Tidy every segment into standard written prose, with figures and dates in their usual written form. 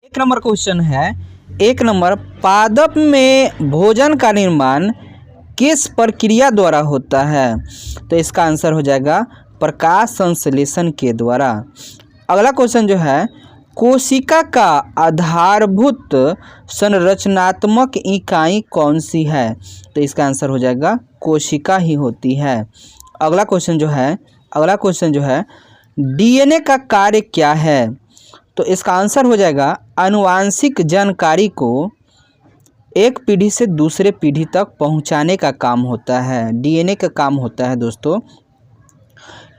एक number question है, एक नंबर पादप में भोजन का निर्माण किस प्रक्रिया द्वारा होता है? तो इसका आंसर हो जाएगा प्रकाश संश्लेषण के द्वारा। अगला क्वेश्चन जो है, कोशिका का आधारभूत संरचनात्मक इकाई कौन सी है? तो इसका आंसर हो जाएगा कोशिका ही होती है। अगला क्वेश्चन जो है डीएनए का कार्य क्या है? तो इसका आंसर हो जाएगा आनुवांशिक जानकारी को एक पीढ़ी से दूसरे पीढ़ी तक पहुंचाने का काम होता है। डीएनए का काम होता है दोस्तों,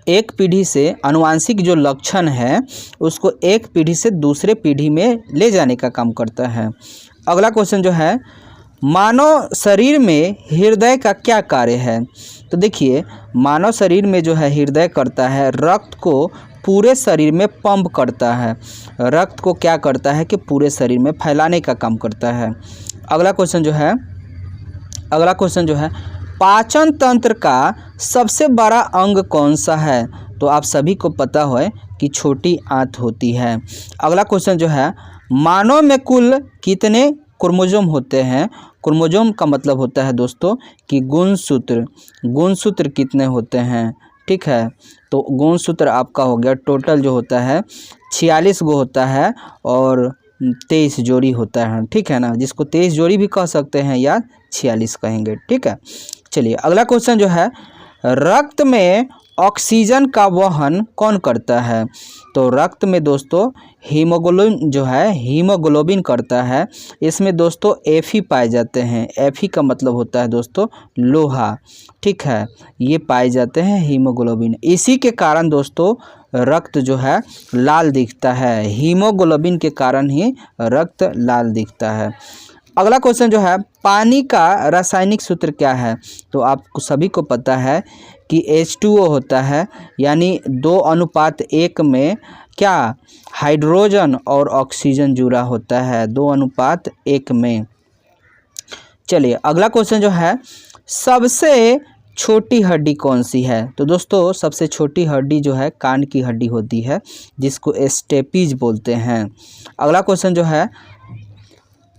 एक पीढ़ी से आनुवांशिक जो लक्षण है उसको एक पीढ़ी से दूसरे पीढ़ी में ले जाने का काम करता है। अगला क्वेश्चन जो है, मानव शरीर में हृदय का क्या कार्य है? तो देखिए, मानव शरीर में जो है हृदय करता है रक्त को पूरे शरीर में पंप करता है। रक्त को क्या करता है कि पूरे शरीर में फैलाने का काम करता है। अगला क्वेश्चन जो है पाचन तंत्र का सबसे बड़ा अंग कौन सा है? तो आप सभी को पता है कि छोटी आंत होती है। अगला क्वेश्चन जो है, मानव में कुल कितने क्रोमोसोम होते हैं? क्रोमोसोम का मतलब होता है दोस्तों कि गुणसूत्र कितने होते हैं, ठीक है। तो गुणसूत्र आपका हो गया, टोटल जो होता है 46 गो होता है और 23 जोड़ी होता है, ठीक है ना, जिसको 23 जोड़ी भी कह सकते हैं या 46 कहेंगे, ठीक है। चलिए अगला क्वेश्चन जो है, रक्त में ऑक्सीजन का वहन कौन करता है? तो रक्त में दोस्तों हीमोग्लोबिन करता है। इसमें दोस्तों Fe पाए जाते हैं। Fe का मतलब होता है दोस्तों लोहा, ठीक है, ये पाए जाते हैं हीमोग्लोबिन। इसी के कारण दोस्तों रक्त जो है लाल दिखता है, हीमोग्लोबिन के कारण ही रक्त लाल दिखता है। अगला क्वेश्चन जो है, पानी का रासायनिक सूत्र क्या है? तो आपको सभी को पता है कि H2O होता है, यानी 2:1 में क्या हाइड्रोजन और ऑक्सीजन जुड़ा होता है, 2:1 में। चलिए अगला क्वेश्चन जो है, सबसे छोटी हड्डी कौन सी है? तो दोस्तों सबसे छोटी हड्डी जो है कान की हड्डी होती है, जिसको स्टेपीज बोलते हैं। अगला क्वेश्चन जो है,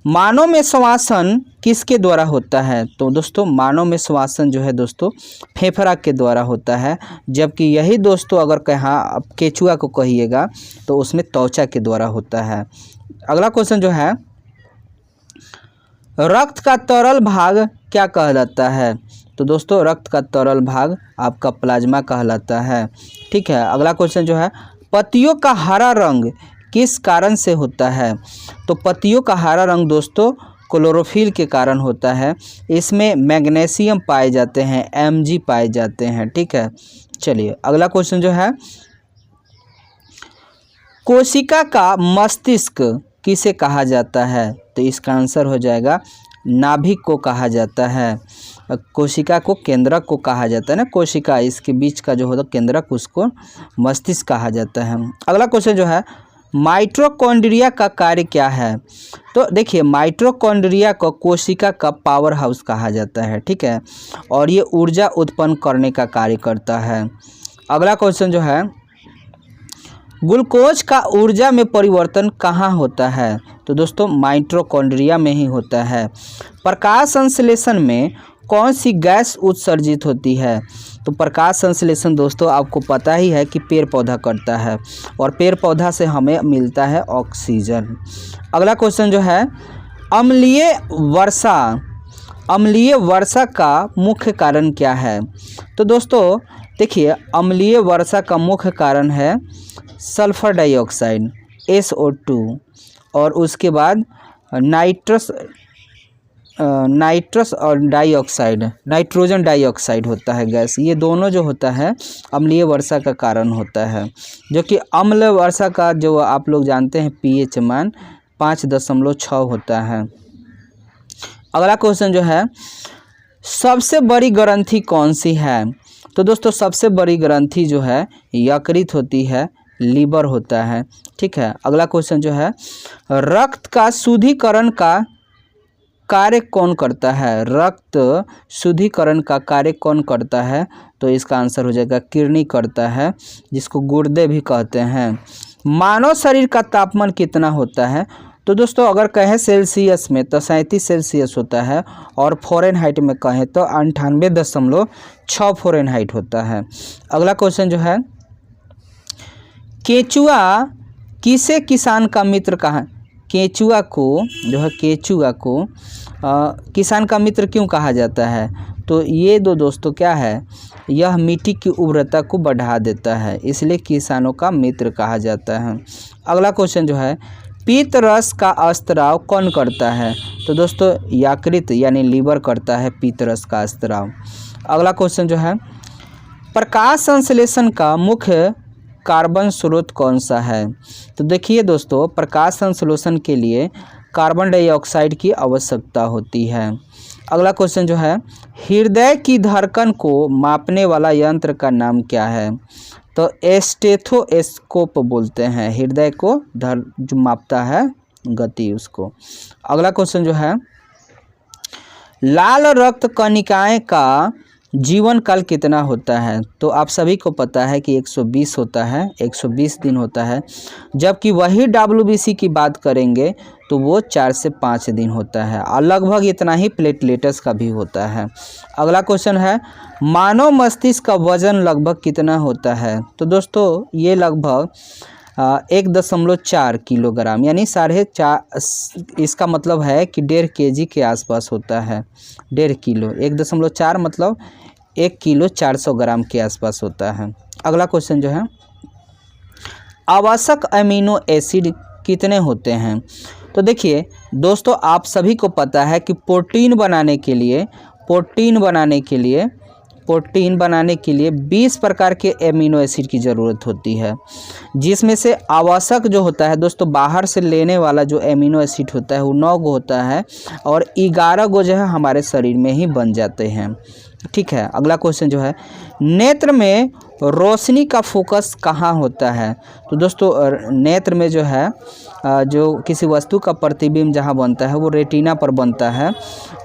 मानव में श्वसन किसके द्वारा होता है? तो दोस्तों मानव में श्वसन जो है दोस्तों फेफड़ा के द्वारा होता है, जबकि यही दोस्तों अगर कहाँ आप केचुआ को कहिएगा तो उसमें त्वचा के द्वारा होता है। अगला क्वेश्चन जो है, रक्त का तरल भाग क्या कहलाता है? तो दोस्तों रक्त का तरल भाग आपका प्लाज्मा कहलाता है, ठीक है। अगला क्वेश्चन जो है, पत्तियों का हरा रंग किस कारण से होता है? तो पत्तियों का हरा रंग दोस्तों क्लोरोफिल के कारण होता है। इसमें मैग्नीशियम पाए जाते हैं, Mg पाए जाते हैं, ठीक है। चलिए अगला क्वेश्चन जो है, कोशिका का मस्तिष्क किसे कहा जाता है? तो इसका आंसर हो जाएगा नाभिक को कहा जाता है। कोशिका को केंद्रक को कहा जाता है ना, कोशिका इसके बीच का जो होता है केंद्रक, उसको मस्तिष्क कहा जाता है। अगला क्वेश्चन जो है, माइटोकॉन्ड्रिया का कार्य क्या है? तो देखिए माइटोकॉन्ड्रिया को कोशिका का पावर हाउस कहा जाता है, ठीक है, और ये ऊर्जा उत्पन्न करने का कार्य करता है। अगला क्वेश्चन जो है, ग्लूकोज का ऊर्जा में परिवर्तन कहाँ होता है? तो दोस्तों माइटोकॉन्ड्रिया में ही होता है। प्रकाश संश्लेषण में कौन सी गैस उत्सर्जित होती है? तो प्रकाश संश्लेषण दोस्तों आपको पता ही है कि पेड़ पौधा करता है, और पेड़ पौधा से हमें मिलता है ऑक्सीजन। अगला क्वेश्चन जो है, अम्लीय वर्षा का मुख्य कारण क्या है? तो दोस्तों देखिए अम्लीय वर्षा का मुख्य कारण है सल्फर डाइऑक्साइड SO2, और उसके बाद नाइट्रोजन डाइऑक्साइड होता है गैस। ये दोनों जो होता है अम्लीय वर्षा का कारण होता है, जो कि अम्ल वर्षा का जो आप लोग जानते हैं pH मान 5.6 होता है। अगला क्वेश्चन जो है, सबसे बड़ी ग्रंथि कौन सी है? तो दोस्तों सबसे बड़ी ग्रंथि जो है यकृत होती है, लीवर होता है, ठीक है। अगला क्वेश्चन जो है, रक्त का शुद्धिकरण का कार्य कौन करता है? रक्त शुद्धिकरण का कार्य कौन करता है? तो इसका आंसर हो जाएगा किडनी करता है, जिसको गुर्दे भी कहते हैं। मानव शरीर का तापमान कितना होता है? तो दोस्तों अगर कहें सेल्सियस में तो 37 सेल्सियस होता है, और फ़ारेनहाइट में कहें तो 98.6 फ़ारेनहाइट होता है। अगला क्वेश्चन जो है, केचुआ किसे किसान का मित्र कहा? केचुआ को जो है, केचुआ को किसान का मित्र क्यों कहा जाता है? तो ये दोस्तों क्या है, यह मिट्टी की उर्वरता को बढ़ा देता है, इसलिए किसानों का मित्र कहा जाता है। अगला क्वेश्चन जो है, पीत रस का स्त्राव कौन करता है? तो दोस्तों यकृत यानी लीवर करता है पीत रस का स्त्राव। अगला क्वेश्चन जो है, प्रकाश संश्लेषण का मुख्य कार्बन स्रोत कौन सा है? तो देखिए दोस्तों, प्रकाश संश्लेषण के लिए कार्बन डाइऑक्साइड की आवश्यकता होती है। अगला क्वेश्चन जो है, हृदय की धड़कन को मापने वाला यंत्र का नाम क्या है? तो स्टेथोस्कोप बोलते हैं, हृदय को जो मापता है गति उसको। अगला क्वेश्चन जो है, लाल रक्त कणिकाएं का जीवन काल कितना होता है? तो आप सभी को पता है कि 120 होता है, 120 दिन होता है, जबकि वही WBC की बात करेंगे तो वो 4 से 5 दिन होता है, और लगभग इतना ही प्लेटलेट्स का भी होता है। अगला क्वेश्चन है, मानव मस्तिष्क का वजन लगभग कितना होता है? तो दोस्तों ये लगभग 1.4 किलोग्राम यानी 4.5, इसका मतलब है कि 1.5 kg के आसपास होता है। 1.5 किलो, 1.4 मतलब 1 किलो 400 ग्राम के आसपास होता है। अगला क्वेश्चन जो है, आवश्यक अमीनो एसिड कितने होते हैं? तो देखिए दोस्तों, आप सभी को पता है कि प्रोटीन बनाने के लिए 20 प्रकार के अमीनो एसिड की ज़रूरत होती है, जिसमें से आवश्यक जो होता है दोस्तों, बाहर से लेने वाला जो अमीनो एसिड होता है वो 9 गो होता है, और 11 गो जो है हमारे शरीर में ही बन जाते हैं। ठीक है। अगला क्वेश्चन जो है, नेत्र में रोशनी का फोकस कहाँ होता है? तो दोस्तों नेत्र में जो है जो किसी वस्तु का प्रतिबिंब जहाँ बनता है वो रेटिना पर बनता है,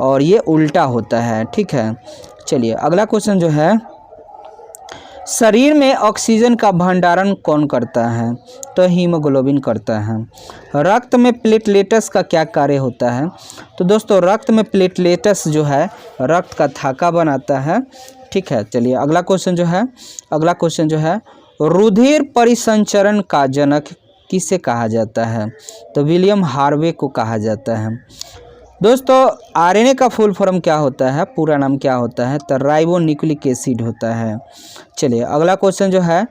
और ये उल्टा होता है। ठीक है। चलिए अगला क्वेश्चन जो है, शरीर में ऑक्सीजन का भंडारण कौन करता है? तो हीमोग्लोबिन करता है। रक्त में प्लेटलेट्स का क्या कार्य होता है? तो दोस्तों रक्त में प्लेटलेट्स जो है रक्त का थाका बनाता है। ठीक है। चलिए अगला क्वेश्चन जो है, रुधिर परिसंचरण का जनक किसे कहा जाता है? तो विलियम हार्वे को कहा जाता है। दोस्तों आरएनए का फुल फॉर्म क्या होता है, पूरा नाम क्या होता है? तो राइबो न्यूक्लिक एसिड होता है। चलिए अगला क्वेश्चन जो है,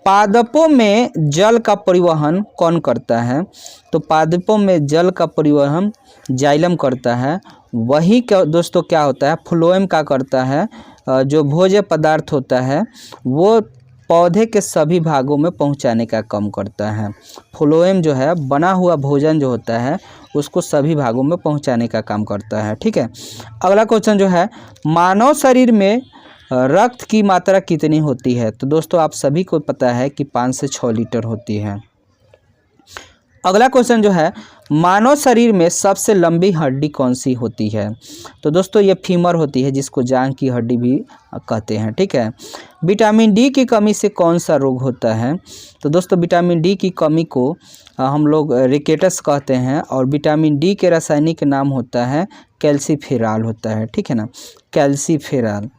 पादपों में जल का परिवहन कौन करता है? तो पादपों में जल का परिवहन जाइलम करता है। वही दोस्तों क्या होता है, फ्लोएम का करता है। जो भोज्य पदार्थ होता है वो पौधे के सभी भागों में पहुंचाने का काम करता है। फ्लोएम जो है बना हुआ भोजन जो होता है उसको सभी भागों में पहुंचाने का काम करता है। ठीक है। अगला क्वेश्चन जो है, मानव शरीर में रक्त की मात्रा कितनी होती है? तो दोस्तों आप सभी को पता है कि 5 से 6 लीटर होती है। अगला क्वेश्चन जो है, मानव शरीर में सबसे लंबी हड्डी कौन सी होती है? तो दोस्तों ये फीमर होती है, जिसको जांघ की हड्डी भी कहते हैं। ठीक है। विटामिन डी की कमी से कौन सा रोग होता है? तो दोस्तों विटामिन डी की कमी को हम लोग रिकेटस कहते हैं, और विटामिन डी के रासायनिक नाम होता है कैल्सीफेराल होता है। ठीक है ना, कैल्सीफेराल।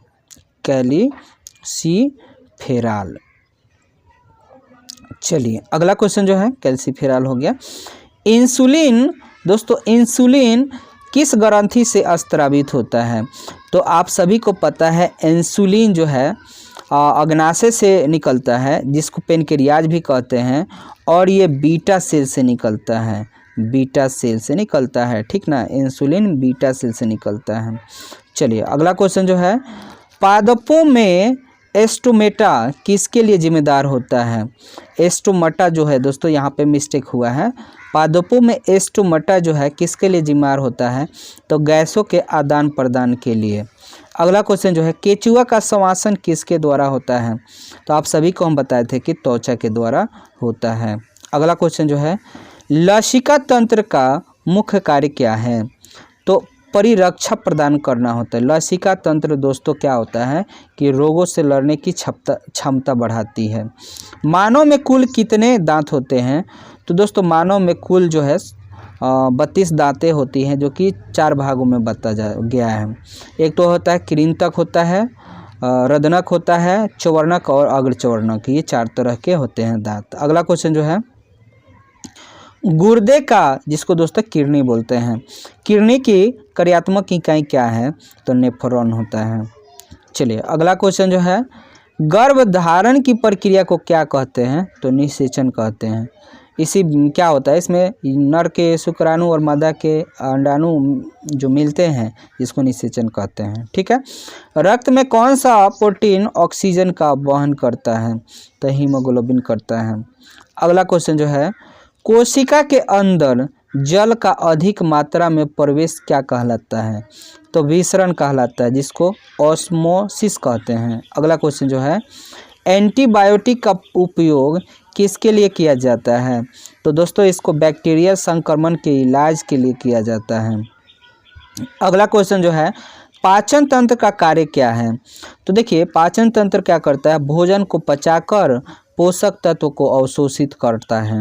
चलिए अगला क्वेश्चन जो है, कैल्सीफेराल हो गया। इंसुलिन, दोस्तों इंसुलिन किस ग्रंथि से स्रावित होता है? तो आप सभी को पता है इंसुलिन जो है अग्नाशय से निकलता है, जिसको पेनक्रियाज भी कहते हैं, और ये बीटा सेल से निकलता है, बीटा सेल से निकलता है। ठीक ना, इंसुलिन बीटा सेल से निकलता है। चलिए अगला क्वेश्चन जो है, पादपों में एस्टोमेटा किसके लिए जिम्मेदार होता है? एस्टोमेटा जो है दोस्तों यहाँ पे मिस्टेक हुआ है, पादपों में एस्टोमेटा जो है किसके लिए जिम्मेदार होता है? तो गैसों के आदान प्रदान के लिए। अगला क्वेश्चन जो है, केचुआ का श्वसन किसके द्वारा होता है? तो आप सभी को हम बताए थे कि त्वचा के द्वारा होता है। अगला क्वेश्चन जो है, लसिका तंत्र का मुख्य कार्य क्या है? तो परिरक्षा प्रदान करना होता है। लसिका तंत्र दोस्तों क्या होता है कि रोगों से लड़ने की क्षमता बढ़ाती है। मानव में कुल कितने दांत होते हैं? तो दोस्तों मानव में कुल जो है 32 दांतें होती हैं, जो कि 4 भागों में बताया गया है। एक तो होता है कृंतक होता है, रदनक होता है, चवर्णक और अग्रचवर्णक, ये 4 तरह के होते हैं दांत। अगला क्वेश्चन जो है, गुर्दे का, जिसको दोस्तों किडनी बोलते हैं, किडनी की कार्यात्मक इकाई क्या है? तो नेफ्रॉन होता है। चलिए अगला क्वेश्चन जो है, गर्भधारण की प्रक्रिया को क्या कहते हैं? तो निषेचन कहते हैं। इसी क्या होता है, इसमें नर के शुक्राणु और मादा के अंडाणु जो मिलते हैं, जिसको निषेचन कहते हैं। ठीक है। रक्त में कौन सा प्रोटीन ऑक्सीजन का वहन करता है? तो हीमोग्लोबिन करता है। अगला क्वेश्चन जो है, कोशिका के अंदर जल का अधिक मात्रा में प्रवेश क्या कहलाता है? तो विसरण कहलाता है, जिसको ऑस्मोसिस कहते हैं। अगला क्वेश्चन जो है, एंटीबायोटिक का उपयोग किसके लिए किया जाता है? तो दोस्तों इसको बैक्टीरियल संक्रमण के इलाज के लिए किया जाता है। अगला क्वेश्चन जो है, पाचन तंत्र का कार्य क्या है? तो देखिए पाचन तंत्र क्या करता है, भोजन को पचाकर पोषक तत्व को अवशोषित करता है।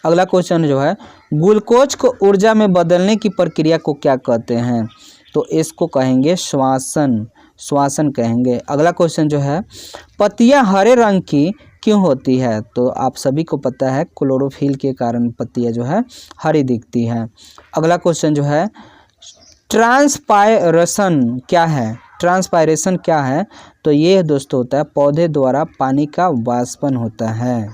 अगला क्वेश्चन जो है, ग्लूकोज को ऊर्जा में बदलने की प्रक्रिया को क्या कहते हैं? तो इसको कहेंगे श्वसन, श्वसन कहेंगे। अगला क्वेश्चन जो है, पत्तियां हरे रंग की क्यों होती है? तो आप सभी को पता है क्लोरोफिल के कारण पत्तियां जो है हरी दिखती है। अगला क्वेश्चन जो है, ट्रांसपायरेशन क्या है? ट्रांसपायरेशन क्या है? तो ये दोस्तों होता है पौधे द्वारा पानी का वाष्पन होता है।